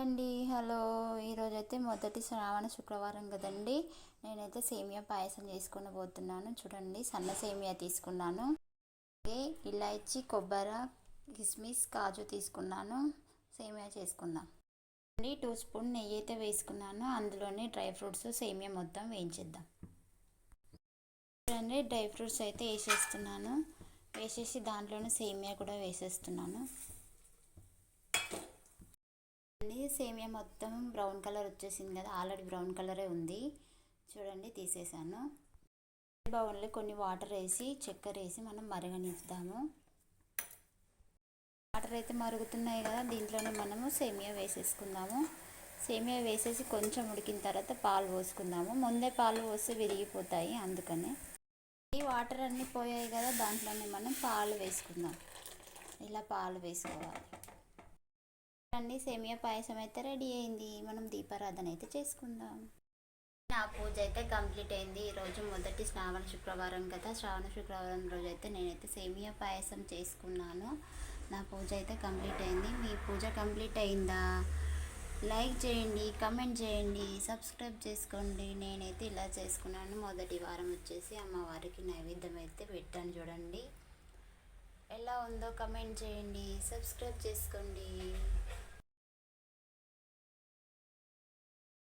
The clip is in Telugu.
అండి. హలో. ఈరోజైతే మొదటి శ్రావణ శుక్రవారం కదండి. నేనైతే సేమియా పాయసం చేసుకోబోతున్నాను. చూడండి, సన్న సేమియా తీసుకున్నాను. అలాగే ఇలాచి, కొబ్బరి, కిస్మిస్, కాజు తీసుకున్నాను. సేమియా చేసుకుందాం. 2 స్పూన్ నెయ్యి అయితే వేసుకున్నాను. అందులోనే డ్రై ఫ్రూట్స్, సేమియా మొత్తం వేయించేద్దాం. చూడండి, డ్రై ఫ్రూట్స్ అయితే వేసేస్తున్నాను. వేసేసి దాంట్లోనే సేమియా కూడా వేసేస్తున్నాను. సేమియా మొత్తం బ్రౌన్ కలర్ వచ్చేసింది కదా, ఆల్రెడీ బ్రౌన్ కలరే ఉంది. చూడండి, తీసేసాను. బౌల్లో కొన్ని వాటర్ వేసి, చక్కెర వేసి మనం మరగనిద్దాము. వాటర్ అయితే మరుగుతున్నాయి కదా, దీంట్లోనే మనము సేమియా వేసేసుకుందాము. సేమియా వేసేసి కొంచెం ఉడికిన తర్వాత పాలు పోసుకుందాము. ముందే పాలు పోస్తే విరిగిపోతాయి, అందుకనే. ఈ వాటర్ అన్నీ పోయాయి కదా, దాంట్లోనే మనం పాలు వేసుకుందాం. ఇలా పాలు వేసుకోవాలి. సేమియా పాయసం అయితే రెడీ అయింది. మనం దీపారాధన అయితే చేసుకుందాం. నా పూజ అయితే కంప్లీట్ అయింది. ఈరోజు మొదటి శ్రావణ శుక్రవారం కదా, శ్రావణ శుక్రవారం రోజు అయితే నేనైతే సేమియా పాయసం చేసుకున్నాను. నా పూజ అయితే కంప్లీట్ అయింది. మీ పూజ కంప్లీట్ అయిందా? లైక్ చేయండి, కమెంట్ చేయండి, సబ్స్క్రైబ్ చేసుకోండి. నేనైతే ఇలా చేసుకున్నాను. మొదటి వారం వచ్చేసి అమ్మవారికి నైవేద్యం అయితే పెట్టాను. చూడండి ఎలా ఉందో కమెంట్ చేయండి, సబ్స్క్రైబ్ చేసుకోండి.